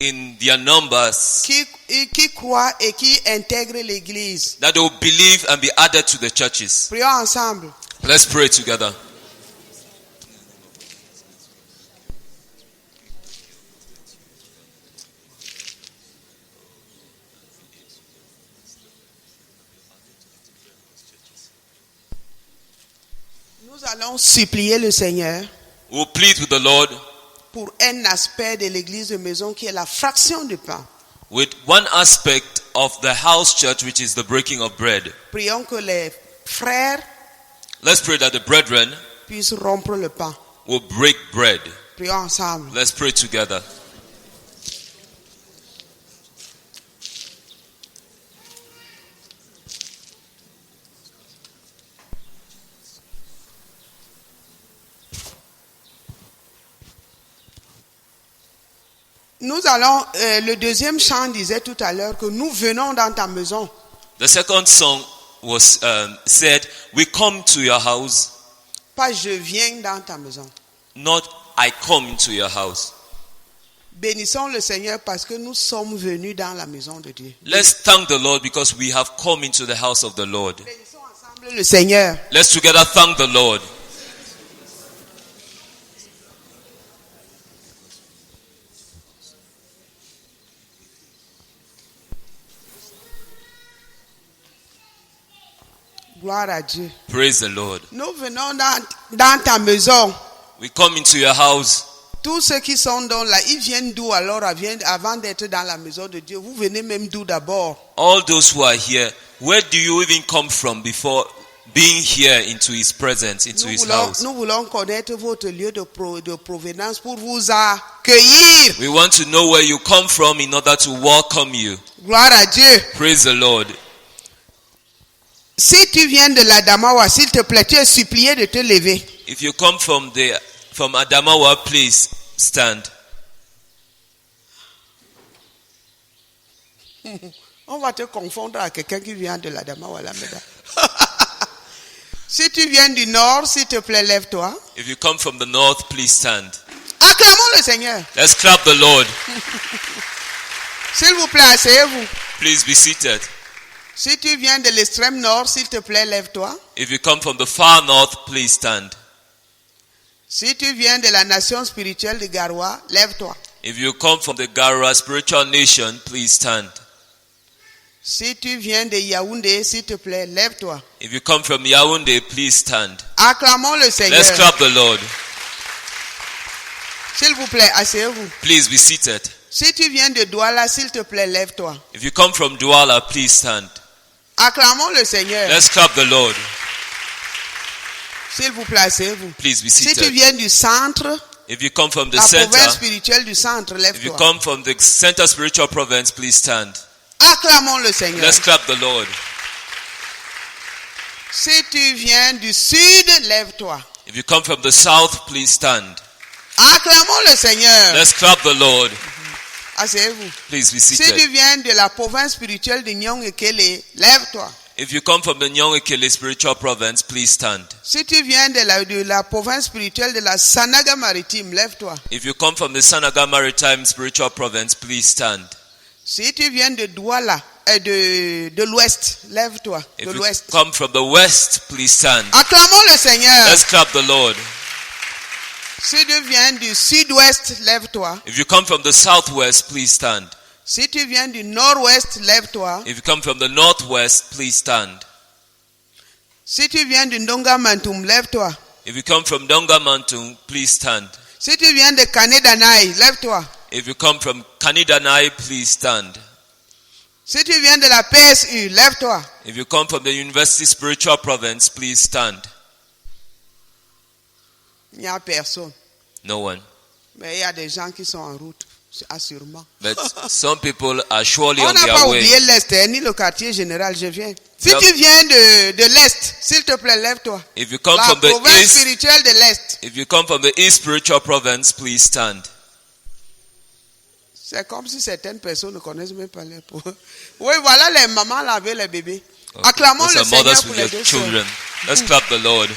in their numbers, qui croient et qui intègrent l'église. that they will believe and be added to the churches. Prions ensemble. Let's pray together. Nous allons supplier le Seigneur We'll plead with the Lord pour un aspect de l'église de maison qui est la fraction du pain. with one aspect of the house church, which is the breaking of bread. Prions que les frères Let's pray that the brethren puissent rompre le pain. will break bread. Prions ensemble. Let's pray together. Nous allons, le deuxième chant disait tout à l'heure que nous venons dans ta maison. The second song was said, we come to your house, Pas je viens dans ta maison. not I come into your house. Bénissons le Seigneur parce que nous sommes venus dans la maison de Dieu. Let's thank the Lord because we have come into the house of the Lord. Bénissons ensemble le Seigneur. Let's together thank the Lord. Gloire à Dieu. Praise the Lord. Nous venons dans ta maison. We come into your house. Tous ceux qui sont dans là, ils viennent d'où alors avant d'être dans la maison de Dieu? Vous venez même d'où d'abord? All those who are here, where do you even come from before being here into his presence, into his house? Nous voulons connaître votre lieu de provenance pour vous accueillir. We want to know where you come from in order to welcome you. Gloire à Dieu. Praise the Lord. Si tu viens de l'Adamawa, s'il te plaît, tu es supplié de te lever. If you come from Adamawa, please stand. On va te confondre à quelqu'un qui vient de l'Adamawa là, mesdames. Si tu viens du nord, s'il te plaît, lève-toi. If you come from the north, please stand. Acclamons le Seigneur. Let's clap the Lord. S'il vous plaît, asseyez-vous. Please be seated. Si tu viens de l'extrême nord, s'il te plaît, lève-toi. If you come from the far north, please stand. Si tu viens de la nation spirituelle de Garoua, lève-toi. If you come from the Garua spiritual nation, please stand. Si tu viens de Yaoundé, s'il te plaît, lève-toi. If you come from Yaoundé, please stand. Acclamons le Seigneur. Let's clap the Lord. S'il vous plaît, asseyez-vous. Please be seated. Si tu viens de Douala, s'il te plaît, lève-toi. If you come from Douala, please stand. Acclamons le Seigneur. Let's clap the Lord. S'il vous plaît, asseyez-vous. Please be Si tu seated. viens du centre, If you come from the la province center, spirituelle du centre, if you lève-toi. come from the center spiritual province, please stand. Acclamons le Seigneur. Let's clap the Lord. Si tu viens du sud, lève-toi. If you come from the south, please stand. Acclamons le Seigneur. Let's clap the Lord. Asseyez-vous. Please be Si tu seated. viens de la province spirituelle de Nyong-Ekele, lève-toi. If you come from the Nyong-Ekele spiritual province, please stand. Si tu viens de la province spirituelle de la Sanaga maritime, lève-toi. If you come from the Sanaga maritime spiritual province, please stand. Si tu viens de Douala, de l'ouest, lève-toi. If De you l'ouest. come from the west, please stand. Acclamons le Seigneur. Let's clap the Lord. Si tu viens du sud-ouest, lève-toi. If you come from the southwest, please stand. Si tu viens du nord-ouest, lève-toi. If you come from the northwest, please stand. Si tu viens du Ndonga Mantum, lève-toi. If you come from Donga Mountain, please stand. Si tu viens de Kanedanai, lève-toi. If you come from Kanidanai, please stand. Si tu viens de la PSU, lève-toi. If you come from the University Spiritual Province, please stand. Il n'y a personne. No one. Mais il y a des gens qui sont en route, assurément. But some people are surely On on n'a pas their way. oublié l'Est, ni le quartier général, je viens. Si Yep. tu viens de l'Est, s'il te plaît, lève-toi. If you come La from the province east, spirituelle de l'Est. if you come from the East Spiritual Province, please stand. C'est comme si certaines personnes ne connaissent même pas les pauvres. Oui, voilà les mamans là avec les bébés. Okay. Acclamons Those le are Seigneur mothers pour with les your deux children. sœurs. Let's clap the Lord.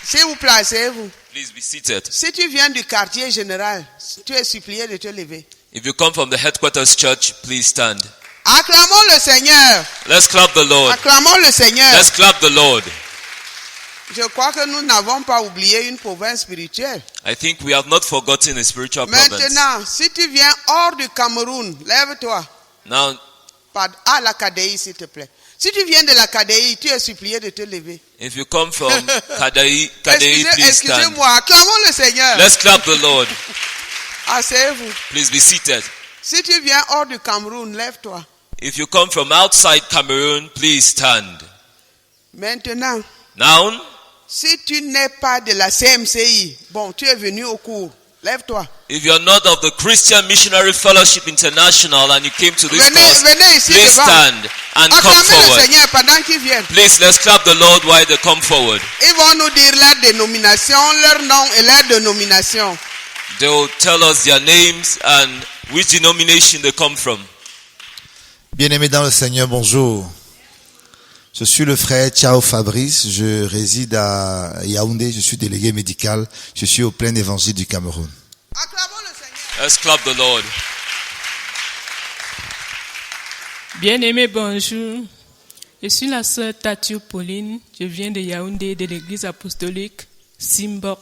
S'il vous plaît, asseyez-vous. Please be seated. Si tu viens du quartier général, tu es supplié de te lever. If you come from the headquarters church, please stand. Acclamons le Seigneur. Let's clap the Lord. Acclamons le Seigneur. Let's clap the Lord. Je crois que nous n'avons pas oublié une province spirituelle. I think we have not forgotten a spiritual province. Maintenant, si tu viens hors du Cameroun, lève-toi. Now, À la KDI, s'il te plaît. Si tu viens de la KDI, tu es supplié de te lever. if you come from Kadai, please stand. Excusez-moi, acclamons le Seigneur. Let's clap the Lord. Asseyez-vous. Please be seated. Si tu viens hors du Cameroun, lève-toi. If you come from outside Cameroon, please stand. Maintenant, Now, si tu n'es pas de la CMCI, bon, tu es venu au cours, lève-toi. if you're not of the Christian Missionary Fellowship International and you came to this course, Venez ici please devant. stand and come Acclamez le forward. Seigneur pendant qu'ils viennent. Please, let's clap the Lord while they come forward. Ils vont nous dire leur dénomination, leur nom et leur dénomination. They will tell us their names and which denomination they come from. Bien-aimés dans le Seigneur, bonjour. Je suis le frère Chao Fabrice, je réside à Yaoundé, je suis délégué médical, je suis au plein évangile du Cameroun. Acclamons le Seigneur. Let's clap the Lord. Bien-aimé, bonjour. Je suis la sœur Tatiu Pauline. Je viens de Yaoundé, de l'église apostolique Simbok.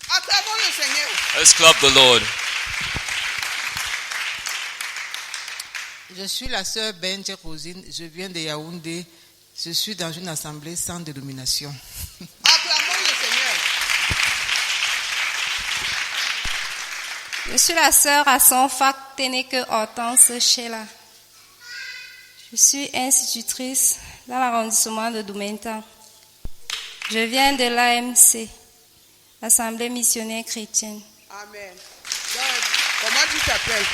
Acclamons le Seigneur. Let's clap the Lord. Je suis la sœur Benje Rosine, je viens de Yaoundé, je suis dans une assemblée sans dénomination. Acclamons le Seigneur. Je suis la sœur Assonfak Teneke Hortense Sheila. Je suis institutrice dans l'arrondissement de Doumentan. Je viens de l'AMC, l'Assemblée missionnaire chrétienne. Amen. Donc, comment tu t'appelles?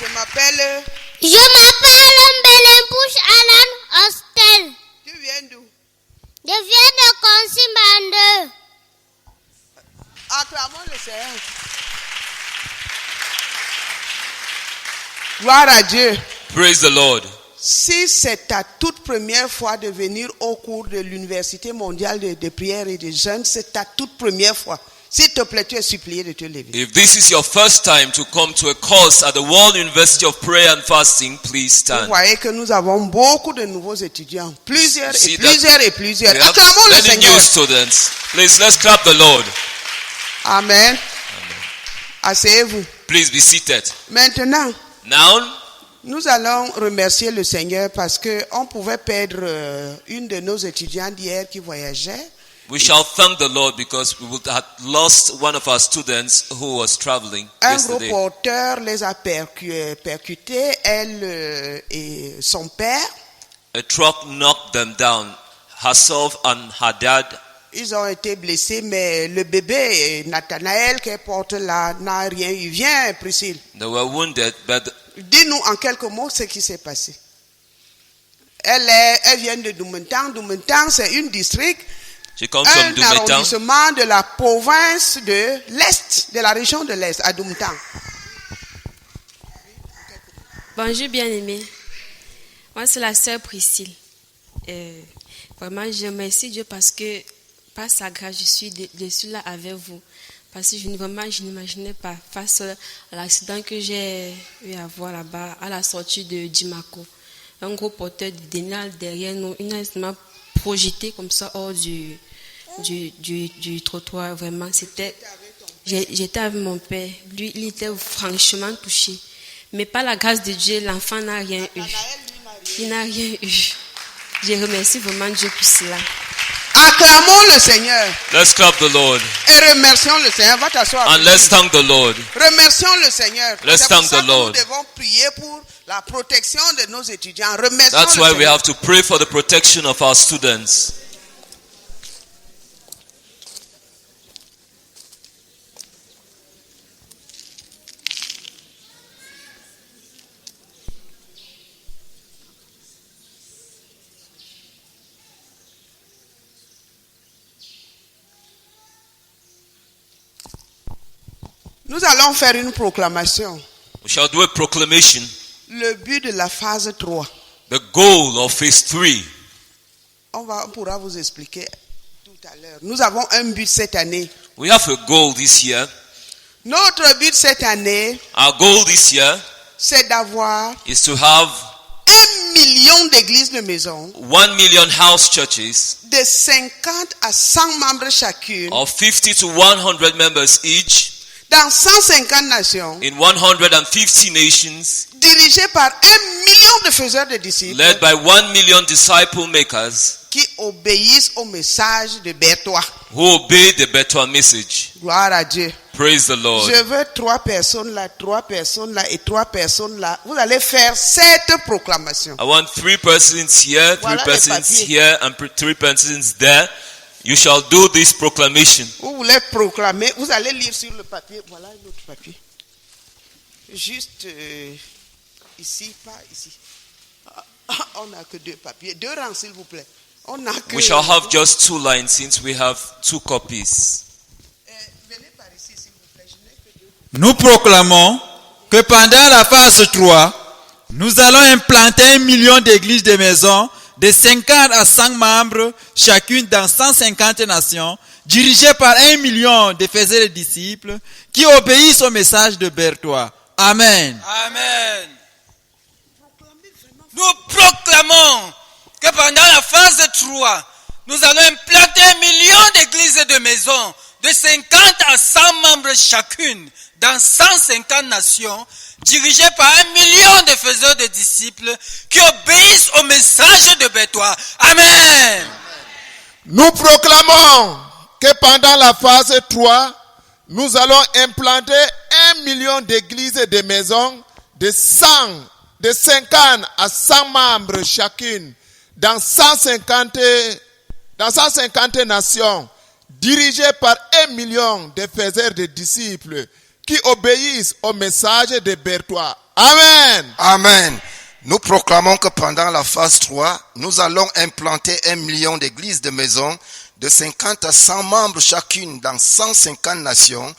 Je m'appelle. Je m'appelle Mbelembouche Alan Hostel. Tu viens d'où? Je viens de Consimbande. Acclamons le Seigneur. Gloire à Dieu. Praise the Lord. Si c'est ta toute première fois de venir au cours de l'Université mondiale de prière et de jeûne, c'est ta toute première fois. S'il te plaît, tu es supplié de te lever. If this is your first time to come to a course at the World University of Prayer and Fasting, please Vous stand. voyez que nous avons beaucoup de nouveaux étudiants. Plusieurs See et that plusieurs et plusieurs. We have Acclamons le many Seigneur. new students. Please, let's clap the Lord. Amen. Asseyez-vous. Please be seated. Maintenant, Now, nous allons remercier le Seigneur parce que on pouvait perdre une de nos étudiantes d'hier qui voyageait. we shall thank the Lord because we would have lost one of our students who was traveling Un gros yesterday. porteur les a percutés, elle et son père. A truck knocked them down. Herself and her dad. Ils ont été blessés, mais le bébé, Nathanaël, qu'elle porte là, n'a rien eu. Viens, Priscille. They were wounded, but Dis-nous en quelques mots ce qui s'est passé. Elle vient de Doumentan. Doumentan, c'est une district, she comes from un Doumentan. arrondissement de la province de l'Est, de la région de l'Est, à Doumentan. Bonjour bien-aimés. Moi c'est la sœur Priscille. Vraiment je remercie Dieu parce que par sa grâce je suis là avec vous. Parce que je n'imaginais pas face à l'accident que j'ai eu à voir là-bas à la sortie de Dimako. Un gros porteur de Dénal derrière nous, une instrument projeté comme ça hors du trottoir. Vraiment, j'étais avec mon père. Lui, il était franchement touché. Mais par la grâce de Dieu, l'enfant n'a rien eu. Il n'a rien eu. Je remercie vraiment Dieu pour cela. Acclamons le Seigneur Let's clap the Lord. et remercions le Seigneur. Va t'asseoir. And let's thank the Lord. Remercions le Seigneur. Let's C'est pour thank ça the que Lord. nous devons prier pour la protection de nos étudiants. Remercions That's le why we Seigneur. have to pray for the protection of our students. Nous allons faire une proclamation. We shall do a proclamation. Le but de la phase 3. The goal of phase 3. On pourra vous expliquer tout à l'heure. Nous avons un but cette année. We have a goal this year. Notre but cette année, Our goal this year c'est d'avoir is to have 1 million d'églises de maison 1 million house churches de 50 à 100 membres chacune of 50 to 100 members each dans 150 nations, in 150 nations, dirigées par 1 million de faiseurs de disciples led by 1 million disciple makers qui obéissent au message de Berthois. who obey the better message. Gloire à Dieu. Praise the Lord. Je veux 3 personnes là, 3 personnes là et 3 personnes là. Vous allez faire cette proclamation. I want 3 persons here, 3 Voilà les persons papiers. here, and 3 persons there. You shall do this proclamation. Vous voulez proclamer, vous allez lire sur le papier. Voilà un autre papier. Juste ici, pas ici. On n'a que 2 papiers. 2 rangs, s'il vous plaît. On n'a que. We shall have just 2 lines since we have 2 copies. Venez par ici, s'il vous plaît. Je n'ai que 2. Nous proclamons que pendant la phase 3, nous allons implanter 1 million d'églises de maisons de 50 à 100 membres, chacune dans 150 nations, dirigées par 1 million de faiseurs de disciples qui obéissent au message de Berthois. Amen. Amen. Nous proclamons que pendant la phase 3, nous allons implanter 1 million d'églises et de maisons de 50 à 100 membres chacune dans 150 nations, dirigées par 1 million de faiseurs de disciples qui obéissent au message de Berthois. Amen. Nous proclamons que pendant la phase 3, nous allons implanter 1 million d'églises et de maisons de 50 à 100 membres chacune dans 150 nations, dirigées par 1 million de faiseurs de disciples qui obéissent au message de Berthois. Amen. Amen. Nous proclamons que pendant la phase 3, nous allons implanter 1 million d'églises de maisons de 50 à 100 membres chacune dans 150 nations,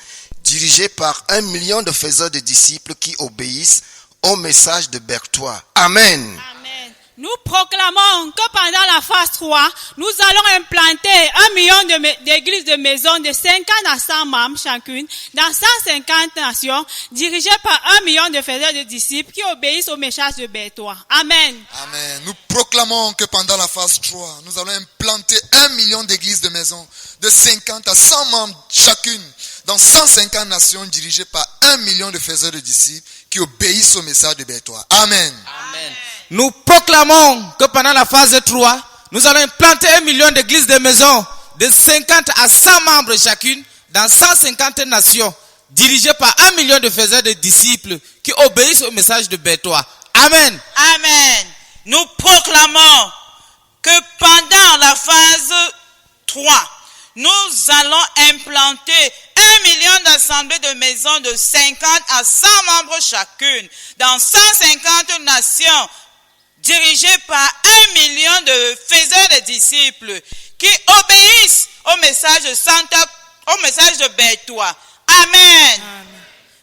dirigées par 1 million de faiseurs de disciples qui obéissent au message de Berthois. Amen. Amen. Nous proclamons que pendant la phase 3, nous allons implanter 1 million d'églises de maisons de 50 à 100 membres chacune dans 150 nations, dirigées par 1 million de faiseurs de disciples qui obéissent au message de Berthois. Amen. Amen. Nous proclamons que pendant la phase 3, nous allons implanter 1 million d'églises de maisons de 50 à 100 membres chacune dans 150 nations, dirigées par 1 million de faiseurs de disciples qui obéissent au message de Berthois. Amen. Amen. Nous proclamons que pendant la phase 3, nous allons implanter 1 million d'églises de maisons de 50 à 100 membres chacune dans 150 nations, dirigées par 1 million de faiseurs de disciples qui obéissent au message de Berthois. Amen. Amen. Nous proclamons que pendant la phase 3, nous allons implanter 1 million d'assemblées de maisons de 50 à 100 membres chacune dans 150 nations, dirigées par 1 million de faiseurs de disciples qui obéissent au message de Berthois. Amen.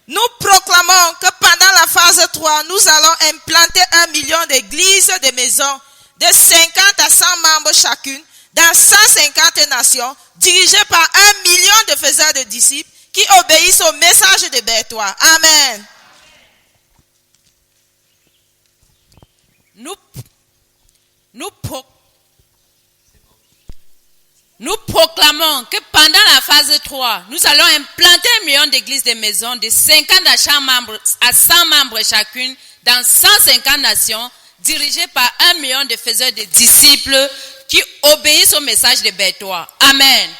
Nous proclamons que pendant la phase 3, nous allons implanter 1 million d'églises de maisons de 50 à 100 membres chacune dans 150 nations, dirigées par 1 million de faiseurs de disciples qui obéissent au message de Berthois. Amen. Nous proclamons que pendant la phase 3, nous allons implanter 1 million d'églises de maisons de 50 à 100 membres chacune dans 150 nations, dirigées par 1 million de faiseurs de disciples qui obéissent au message de Berthois. Amen.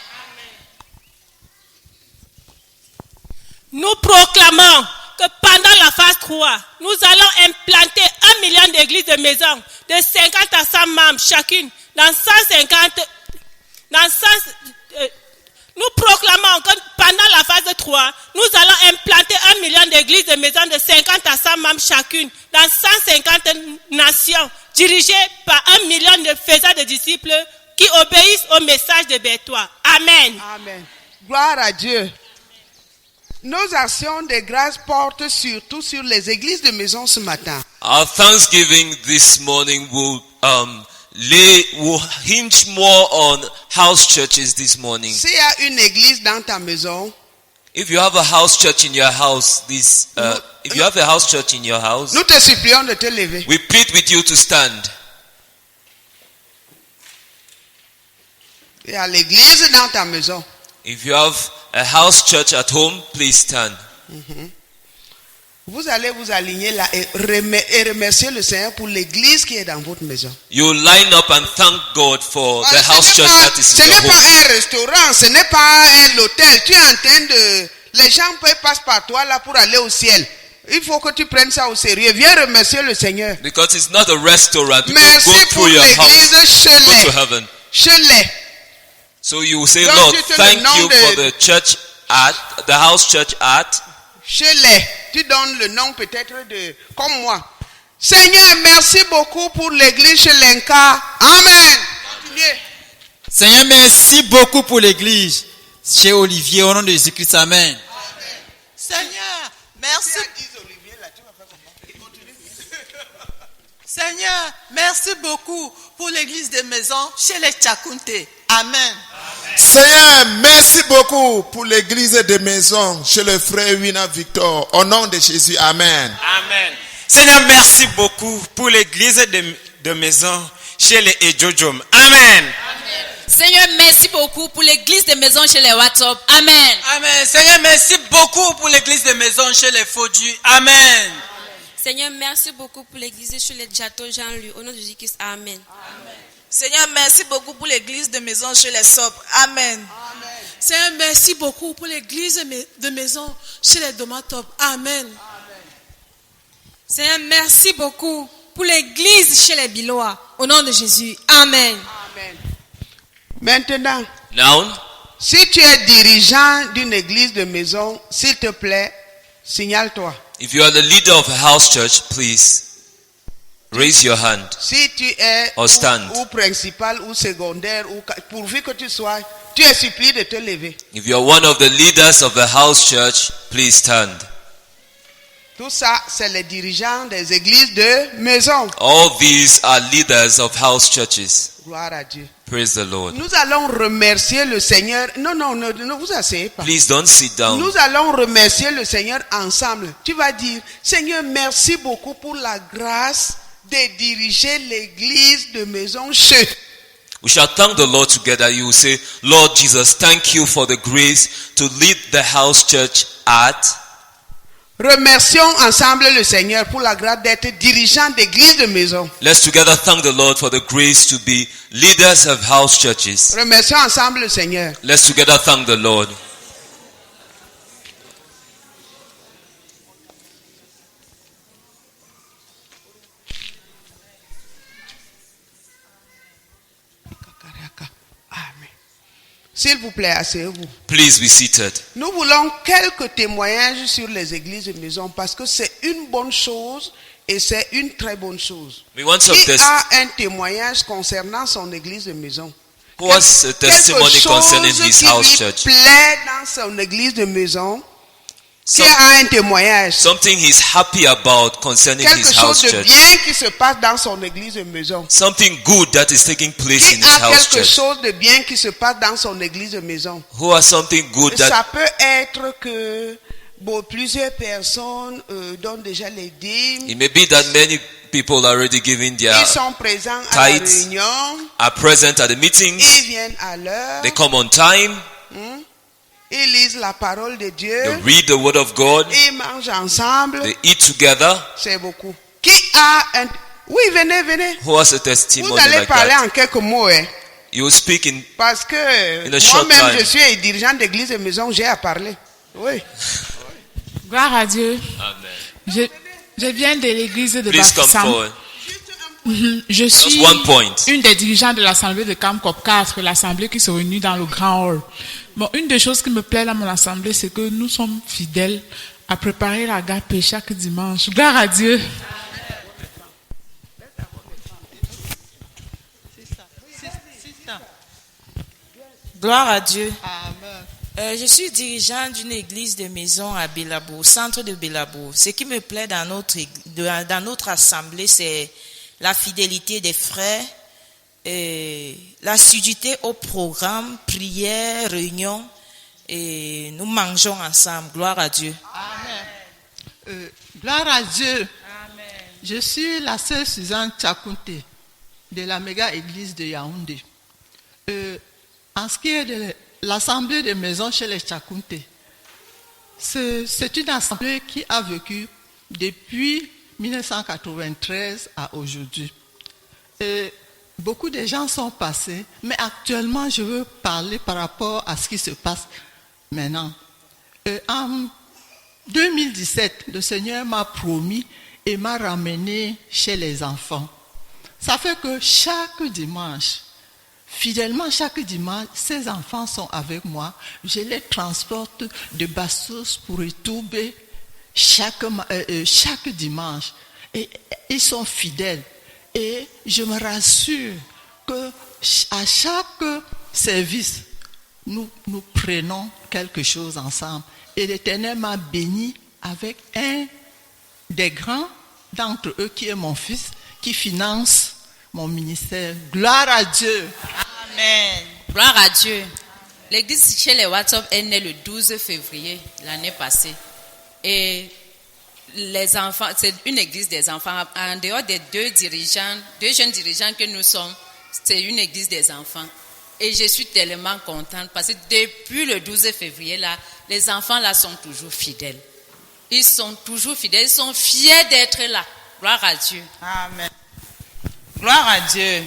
Nous proclamons que pendant la phase 3, nous allons implanter 1 million d'églises de maisons de 50 à 100 membres chacune dans 150. Nous proclamons que pendant la phase 3, nous allons implanter 1 million d'églises de maisons de 50 à 100 membres chacune dans 150 nations, dirigées par 1 million de faiseurs de disciples qui obéissent au message de Berthois. Amen. Amen. Gloire à Dieu. Nos actions de grâce portent surtout sur les églises de maison ce matin. Our thanksgiving this morning will hinge more on house churches this morning. S'il y a une église dans ta maison, If you have a house church in your house, if you have a house church in your house, Nous te supplions de te lever. we plead with you to stand. Il y a l'église dans ta maison. If you have a house church at home, please stand. Vous allez vous aligner là et remercier le Seigneur pour l'église qui est dans votre maison. You line up and thank God for the house church that is Ce in n'est your pas home. un restaurant, ce n'est pas un hôtel. Tu es en train de... Les gens passent par toi là pour aller au ciel. Il faut que tu prennes ça au sérieux. Viens remercier le Seigneur. Because it's not a restaurant. You Merci can go pour through your l'église house, go to Chelet. heaven. Chelet. So you will say, Donc, Lord, tu te thank le nom you de- for the church the house church at. Chelet. Tu donnes le nom peut-être de... Comme moi. Seigneur, merci beaucoup pour l'église Chelenka. Amen. Continuez. Seigneur, merci beaucoup pour l'église. Chez Olivier, au nom de Jésus-Christ, amen. Seigneur, merci. Seigneur, merci beaucoup pour l'église des maisons chez les Tchakounte. Amen. Seigneur, merci beaucoup pour l'église des maisons chez le frère Wina Victor. Au nom de Jésus, amen. Amen. Seigneur, merci beaucoup pour l'église de maison chez les Ejojom. Amen. Seigneur, merci beaucoup pour l'église des maisons chez les WhatsApp. Amen. Amen. Seigneur, merci beaucoup pour l'église des maisons chez les Fodus. Amen. Seigneur, merci beaucoup pour l'église chez les Jato Jean-Louis. Au nom de Jésus-Christ, amen. Seigneur, merci beaucoup pour l'église de maison chez les Sobres. Amen. Seigneur, merci beaucoup pour l'église de maison chez les Domatop. Amen. Seigneur, merci beaucoup pour l'église chez les Bilois. Au nom de Jésus. Amen. Maintenant, Now, si tu es dirigeant d'une église de maison, s'il te plaît, signale-toi. if you are the leader of a house church, please raise your hand Si tu es or stand. ou principal ou secondaire, pourvu que tu sois, tu es supplié de te lever. If you are one of the leaders of the house church, please stand. Tout ça, c'est les dirigeants des églises de maison. All these are leaders of house churches. Gloire à Dieu. Praise the Lord. Nous allons remercier le Seigneur. Non, ne vous asseyez pas. Please don't sit down. Nous allons remercier le Seigneur ensemble. Tu vas dire, Seigneur, merci beaucoup pour la grâce de diriger l'église de maison chez. We shall thank the Lord together. You will say, Lord Jesus, thank you for the grace to lead the house church at. Remercions ensemble le Seigneur pour la grâce d'être dirigeant d'église de maison. Let's together thank the Lord for the grace to be leaders of house churches. Remercions ensemble le Seigneur. Let's together thank the Lord. S'il vous plaît, asseyez-vous. Please be seated. Nous voulons quelques témoignages sur les églises de maison parce que c'est une bonne chose et c'est une très bonne chose. We want some Qui a un témoignage concernant son église de maison? Who has a testimony concerning his house qui church? lui plaît dans son église de maison. Qui a un témoignage? Something he's happy about concerning Quelque his house chose de church. bien qui se passe dans son église de maison. Something good that is taking place in Qui his a house quelque church. chose de bien qui se passe dans son église de maison. Who has something good Ça that peut être que plusieurs personnes donnent déjà les dîmes. it may be that many people are already giving their Ils sont présents à la tithes, réunion. are present at the meetings, Ils viennent à l'heure. they come on time, Ils lisent la parole de Dieu. they read the word of God, Ils mangent ensemble. they eat together. C'est beaucoup. Qui a un... Oui, venez, venez. Who has a Vous testimony allez like parler that? en quelques mots. Hein, You will speak in parce que In a short moi-même, time. je suis dirigeant d'église de maison, j'ai à parler. Oui. Gloire à Dieu. Je viens de l'église de Please come Bafoussam. forward. Je suis one point. une des dirigeantes de l'assemblée de Camcop 4, l'assemblée qui se réunit dans le grand hall. Bon, une des choses qui me plaît dans mon assemblée, c'est que nous sommes fidèles à préparer la gâpée chaque dimanche. Gloire à Dieu. Gloire à Dieu. Je suis dirigeant d'une église de maison à Bélabo, au centre de Bélabo. Ce qui me plaît dans notre assemblée, c'est la fidélité des frères, l'assiduité au programme, prière, réunion, et nous mangeons ensemble. Gloire à Dieu. Amen. Gloire à Dieu. Amen. Je suis la sœur Suzanne Tchakounte de la méga église de Yaoundé. En ce qui est de l'assemblée de maisons chez les Tchakounte, c'est une assemblée qui a vécu depuis 1993 à aujourd'hui. Beaucoup de gens sont passés, mais actuellement, je veux parler par rapport à ce qui se passe maintenant. En 2017, le Seigneur m'a promis et m'a ramené chez les enfants. Ça fait que chaque dimanche, fidèlement chaque dimanche, ces enfants sont avec moi. Je les transporte de Bassos pour Etoubé chaque dimanche. Et ils sont fidèles. Et je me rassure qu'à chaque service, nous prenons quelque chose ensemble. Et l'Éternel m'a béni avec un des grands d'entre eux qui est mon fils, qui finance mon ministère. Gloire à Dieu. Amen. Gloire à Dieu. L'église chez les WhatsApp est née le 12 février l'année passée. Et les enfants, c'est une église des enfants. En dehors des deux jeunes dirigeants que nous sommes, c'est une église des enfants. Et je suis tellement contente parce que depuis le 12 février, là, les enfants là sont toujours fidèles. Ils sont toujours fidèles, ils sont fiers d'être là. Gloire à Dieu. Amen. Gloire à Dieu.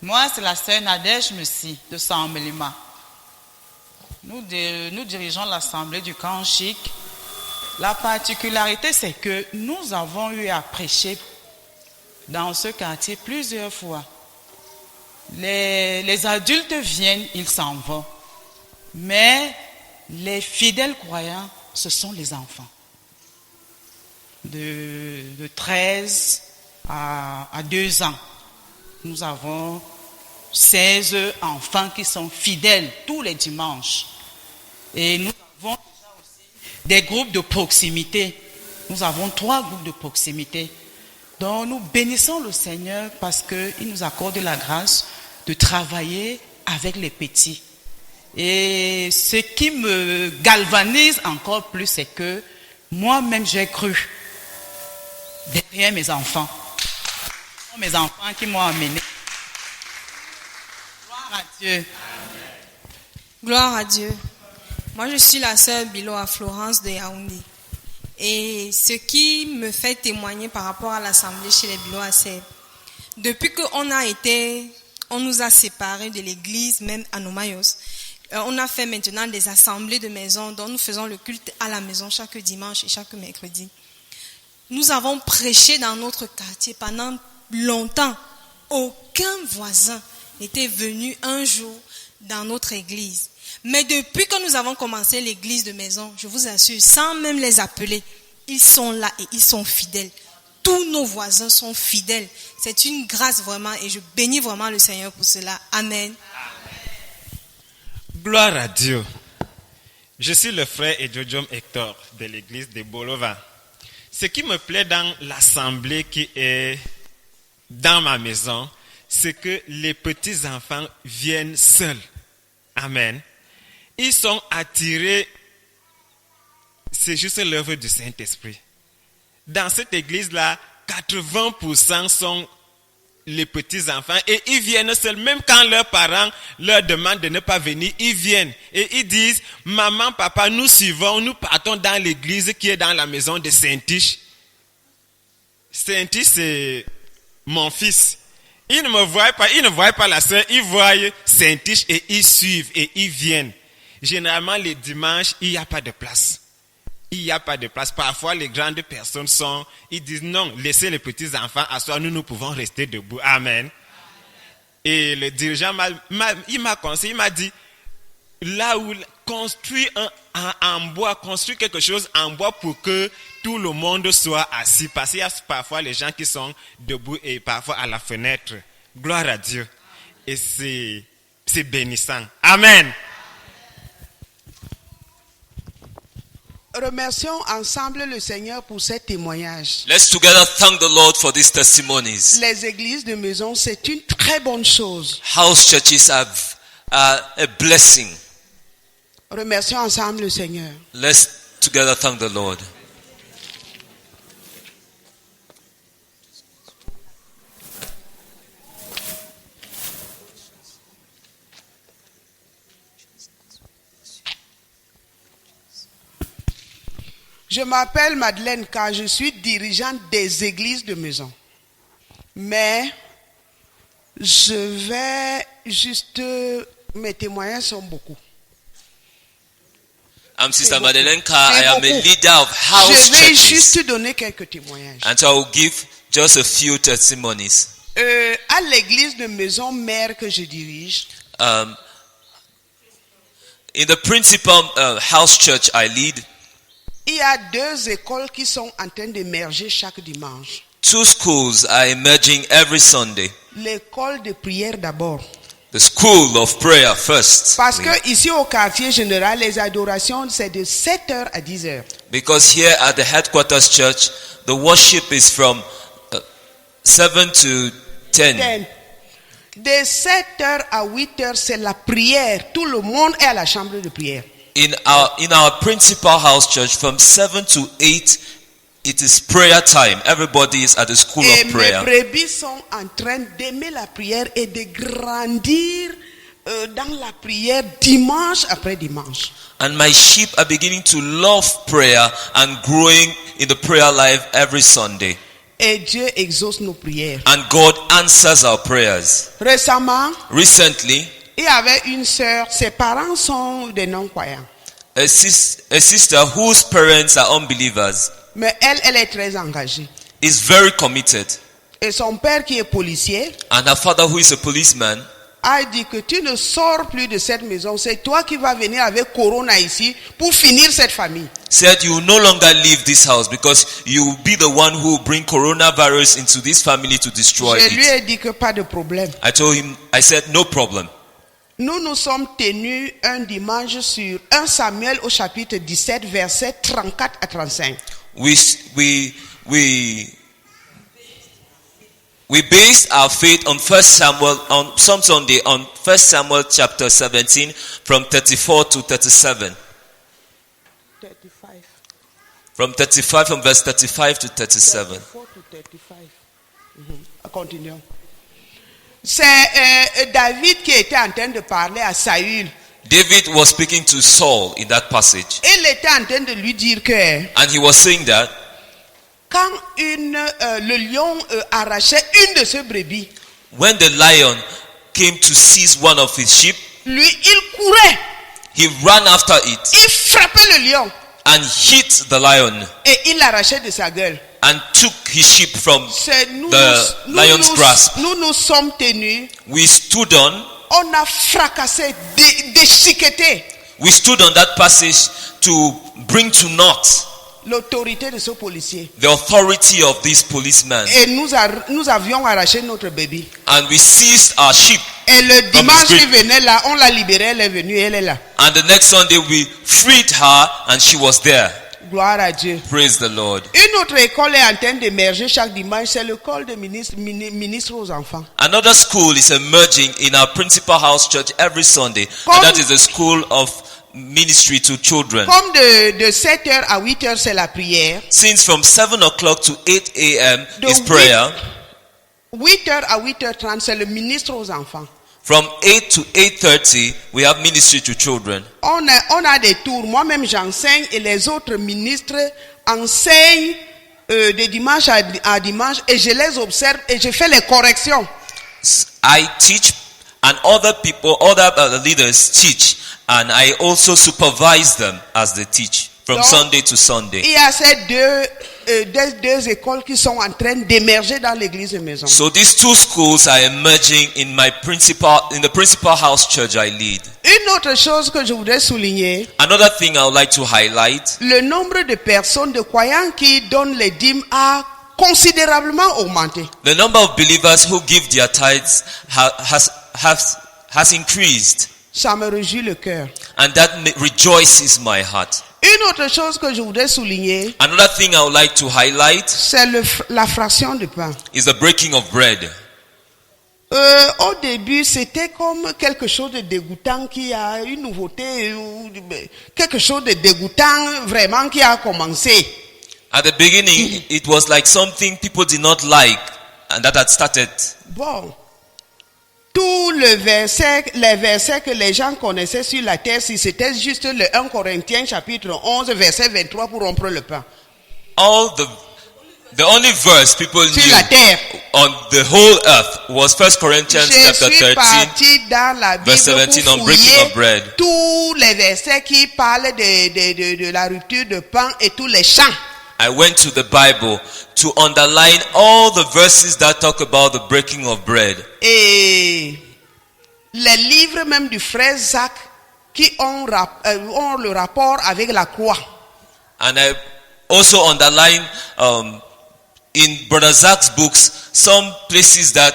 Moi, c'est la sœur Nadège Messi de Saint-Mélima. Nous dirigeons l'assemblée du camp chic. La particularité, c'est que nous avons eu à prêcher dans ce quartier plusieurs fois. Les adultes viennent, ils s'en vont. Mais les fidèles croyants, ce sont les enfants. De 13 à 2 ans. Nous avons 16 enfants qui sont fidèles tous les dimanches. Et nous avons déjà aussi des groupes de proximité. Nous avons 3 groupes de proximité. Donc nous bénissons le Seigneur parce qu'il nous accorde la grâce de travailler avec les petits. Et ce qui me galvanise encore plus, c'est que moi-même j'ai cru derrière mes enfants. Ce sont mes enfants qui m'ont amené. Gloire à Dieu. Gloire à Dieu. Moi, je suis la sœur Bilo à Florence de Yaoundé. Et ce qui me fait témoigner par rapport à l'assemblée chez les Bilois, c'est depuis on nous a séparés de l'église, même à Nomayos. On a fait maintenant des assemblées de maison dont nous faisons le culte à la maison chaque dimanche et chaque mercredi. Nous avons prêché dans notre quartier pendant longtemps. Aucun voisin n'était venu un jour dans notre église. Mais depuis que nous avons commencé l'église de maison, je vous assure, sans même les appeler, ils sont là et ils sont fidèles. Tous nos voisins sont fidèles. C'est une grâce vraiment et je bénis vraiment le Seigneur pour cela. Amen. Gloire à Dieu. Je suis le frère Edjojom Hector de l'église de Bolova. Ce qui me plaît dans l'assemblée qui est dans ma maison, c'est que les petits-enfants viennent seuls. Amen. Ils sont attirés, c'est juste l'œuvre du Saint-Esprit. Dans cette église-là, 80% sont les petits-enfants et ils viennent seuls. Même quand leurs parents leur demandent de ne pas venir, ils viennent. Et ils disent, maman, papa, nous suivons, nous partons dans l'église qui est dans la maison de Saint-Tiche. Saint-Tiche, c'est mon fils. Ils ne me voient pas, ils ne voient pas la sœur, ils voient Saint-Tiche et ils suivent et ils viennent. Généralement, les dimanches, il n'y a pas de place. Il n'y a pas de place. Parfois, les grandes personnes ils disent non, laissez les petits enfants asseoir, nous pouvons rester debout. Amen. Et le dirigeant il m'a conseillé, il m'a dit, là où construis en bois, construis quelque chose en bois pour que tout le monde soit assis. Parce qu'il y a parfois les gens qui sont debout et parfois à la fenêtre. Gloire à Dieu. Et c'est bénissant. Amen. Remercions ensemble le Seigneur pour ces témoignages. Let's together thank the Lord for these testimonies. Les églises de maison, c'est une très bonne chose. House churches are a blessing. Remercions ensemble le Seigneur. Let's together thank the Lord. Je m'appelle Madeleine car je suis dirigeante des églises de maison. Mais je vais juste... Mes témoignages sont beaucoup. I'm Sister Madeleine Carr. I am a beaucoup. leader of house Je vais churches. juste donner quelques témoignages. And so I will give just a few testimonies. À l'église de maison mère que je dirige, In the principal house church I lead, il y a 2 écoles qui sont en train d'émerger chaque dimanche. 2 schools are emerging every Sunday. L'école de prière d'abord. The school of prayer first. Parce que ici au quartier général, les adorations, c'est de 7h à 10h. Because here at the headquarters church, the worship is from 7 to 10. De 7h à 8h, c'est la prière. Tout le monde est à la chambre de prière. In our principal house church, from 7 to 8, it is prayer time. Everybody is at the school Et of prayer. mes brebis sont en train d'aimer la prière et de grandir dans la prière dimanche après dimanche. And my sheep are beginning to love prayer and growing in the prayer life every Sunday. Et Dieu exauce nos prières. And God answers our prayers. Récemment, Recently, il y avait une sœur, ses parents sont des non-croyants. a sister whose parents are unbelievers Mais elle est très engagée. is very committed. Et son père qui est policier And her father, who is a policeman, a dit que tu ne sors plus de cette maison. C'est toi qui vas venir avec Corona ici pour finir cette famille. said you will no longer leave this house because you will be the one who will bring coronavirus into this family to destroy Je lui it. ai dit que pas de problème. I said, no problem. Nous nous sommes tenus un dimanche sur 1 Samuel au chapitre 17, versets 34 à 35. We based our faith on on some Sunday on 1 Samuel chapter 17 from 34 to 37. 35. From verse 35 to 37. 34 to 35. Continuons. C'est David qui était en train de parler à Saül. David was speaking to Saul in that passage. Il était en train de lui dire que And he was saying that quand le lion arrachait une de ses brebis, when the lion came to seize one of his sheep, lui, il courait. he ran after it Il frappait le lion and hit the lion et il l'arrachait de sa gueule. and took his sheep from Nous, the lion's grasp. nous sommes tenus. We stood on On a fracassé, déchiqueté We stood on that passage to bring to naught l'autorité de ce policier. the authority of this policeman. Et nous avions arraché notre bébé. And we seized our sheep. Et le from dimanche his grip. qui venait là, on l'a libérée, elle est venue, elle est là. And the next Sunday we freed her and she was there. Gloire à Dieu. Praise the Lord. Une autre école est en train d'émerger chaque dimanche, c'est l'école de ministres aux enfants. Another school is emerging in our principal house church every Sunday. Comme- And that is the school of ministry to children. Comme de 7h à 8h, c'est la prière. Since from 7 o'clock to 8 a.m. De is prayer. 8h à 8h30, c'est le ministre aux enfants. From 8 to 8:30, we have ministry to children. On a des tours. Moi-même, j'enseigne et les autres ministres enseignent de dimanche à dimanche et je les observe et je fais les corrections. I teach and other leaders teach, and I also supervise them as they teach from Donc, Sunday to Sunday. Il y a ces deux écoles qui sont en train d'émerger dans l'église de maison. So these 2 schools are emerging in the principal house church I lead. Une autre chose que je voudrais souligner, Another thing I would like to highlight, le nombre de personnes, de croyants qui donnent les dîmes a considérablement augmenté. the number of believers who give their tithes has increased, Ça me réjouit le cœur. and that rejoices my heart. Une autre chose que je voudrais souligner, Another thing I would like to highlight c'est la fraction de pain. is the breaking of bread. Au début, c'était comme quelque chose de dégoûtant qui a une nouveauté, quelque chose de dégoûtant vraiment qui a commencé. At the beginning, it was like something people did not like and that had started. Bon. Tous les versets que les gens connaissaient sur la terre, si c'était juste le 1 Corinthiens chapitre 11, verset 23 pour rompre le pain. The only verse people Sur knew la terre. on the whole earth was 1 Corinthians chapter Je suis 13, parti dans la Bible verse 17 pour on breaking fouiller of bread. tous les versets qui parlent de la rupture de pain et tous les chants. I went to the Bible to underline all the verses that talk about the breaking of bread. Et les livres même du frère Zach qui ont le rapport avec la croix. And I also underline in Brother Zach's books some places that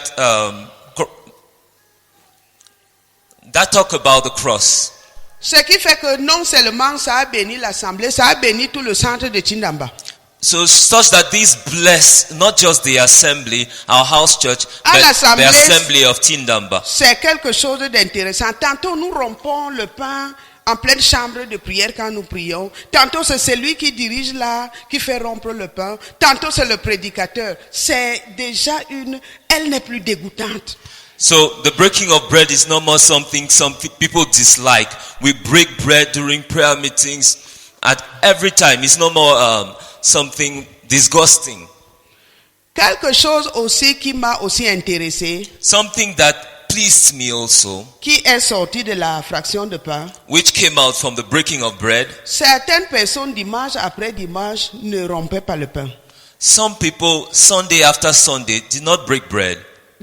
that talk about the cross. Ce qui fait que non seulement ça a béni l'assemblée, ça a béni tout le centre de Tindamba. So such that this bless not just the assembly, our house church, À but the l'assemblée, assembly of Tindamba. C'est quelque chose d'intéressant. Tantôt nous rompons le pain en pleine chambre de prière quand nous prions. Tantôt c'est celui qui dirige là, qui fait rompre le pain. Tantôt c'est le prédicateur. C'est déjà elle n'est plus dégoûtante. So the breaking of bread is no more something some people dislike. We break bread during prayer meetings at every time. It's no more something disgusting. Quelque chose aussi qui m'a aussi intéressé, Something that pleased me also, qui est sorti de la fraction de pain. which came out from the breaking of bread. Certaines personnes dimanche après dimanche ne rompaient pas le pain. Some people, Sunday after Sunday, did not break bread.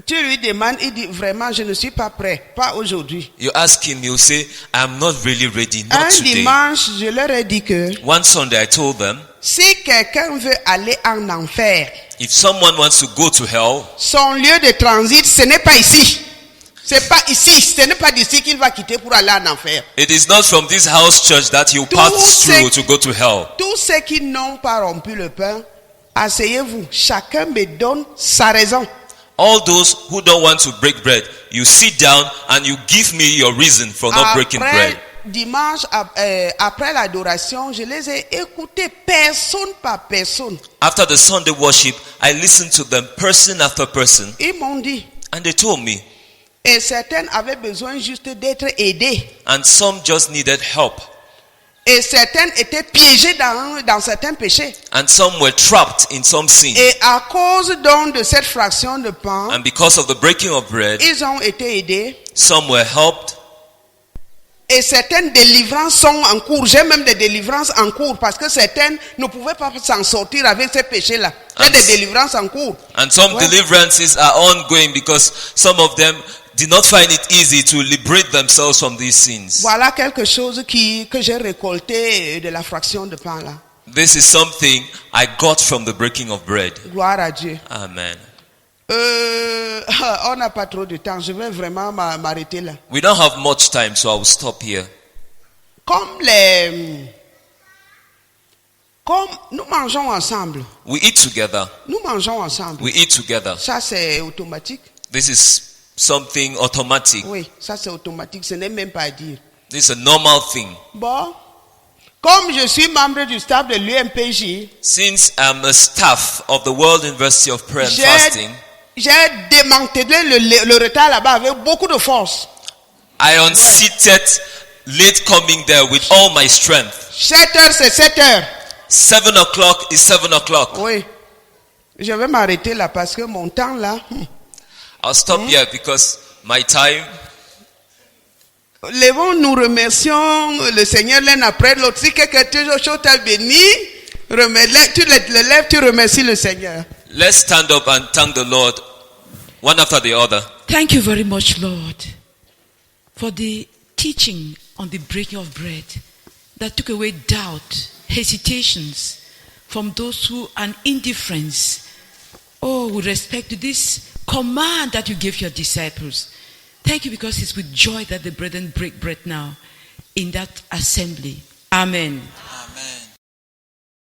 Tu lui demandes, il dit vraiment je ne suis pas prêt, pas aujourd'hui. You ask him, he'll say, I'm not really ready, not Un today. dimanche, je leur ai dit que One Sunday I told them, si quelqu'un veut aller en enfer, if someone wants to go to hell, son lieu de transit, ce n'est pas ici. C'est pas ici, ce n'est pas d'ici qu'il va quitter pour aller en enfer. it is not from this house church that he'll pass through to go to hell. Tous ceux qui n'ont pas rompu le pain, asseyez-vous. Chacun me donne sa raison. All those who don't want to break bread, you sit down and you give me your reason for not breaking bread. Dimanche, après l'adoration, je les ai écoutés personne par personne. After the Sunday worship, I listened to them person after person, Ils m'ont dit, and they told me, et certains avaient besoin juste d'être aidés. and some just needed help, Et certains étaient piégés dans certains péchés. and some were trapped in some sin. Et à cause donc de cette fraction de pain, And because of the breaking of bread, ils ont été aidés. some were helped, Et certaines délivrances sont en cours. J'ai même des délivrances en cours parce que certaines ne pouvaient pas s'en sortir avec ces péchés-là. J'ai des délivrances en cours. and some deliverances are ongoing because some of them did not find it easy to liberate themselves from these sins. Voilà quelque chose que j'ai récolté de la fraction de pain là. This is something I got from the breaking of bread. Gloire à Dieu. Amen. On n'a pas trop de temps. Je vais vraiment m'arrêter là. We don't have much time, so I will stop here. Comme nous mangeons ensemble. We eat together. Nous mangeons ensemble. We eat together. Ça c'est automatique. This is something automatic. Oui, ça c'est automatique. Ce n'est même pas à dire. This is a normal thing. Bon. Comme je suis membre du staff de l'UMPJ, Since I'm a staff of the World University of Prayer and Fasting, j'ai démantelé le retard là-bas avec beaucoup de force. I unseated late coming there with all my strength. 7 heures, c'est 7 heures. 7 o'clock is 7 o'clock. Oui. Je vais m'arrêter là parce que mon temps là. I'll stop here because my time. Levons, nous remercions le Seigneur l'un après l'autre. Si quelque chose t'a béni, tu le lèves, tu remercies le Seigneur. Let's stand up and thank the Lord one after the other. Thank you very much, Lord, for the teaching on the breaking of bread that took away doubt, hesitations from those who are indifference. Oh, with respect to this command that you gave your disciples. Thank you because it's with joy that the brethren break bread now in that assembly. Amen. Amen.